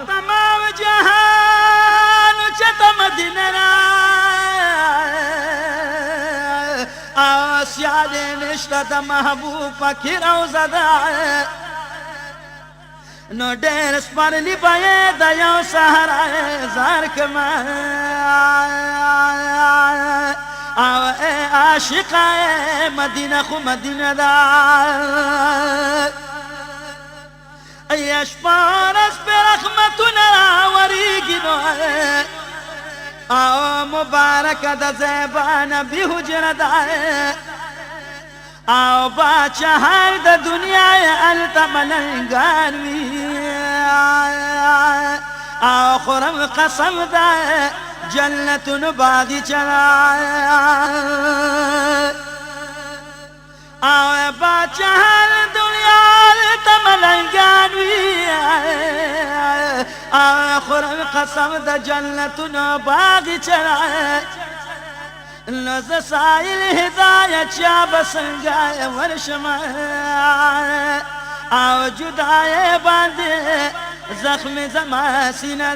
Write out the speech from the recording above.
तमाम जहान चत मदीने आसियाले निश्त महबूब पखी रौज़दा नो डेर स्परली बये दयो सहारा ज़ारक आव ए आशिका मदीना खु मदीना दा यशपारस पे रहमतुना वरीगिनो आओ मुबारक द ज़ेबान भी हुजरदा आओ बादशाह द दुनिया अल्तमलंगानवी आओ खुरम कसम दा जन्नतुन बागी चला आओ बादशाह दुनिया अल्तमलंगानवी आओ खुरम कसम दा जन्नतुन बागी चला नज़ साइल हिदायत शाब संगाय वर्षमा आओ जुदाए बांधे जख्म जमा सीना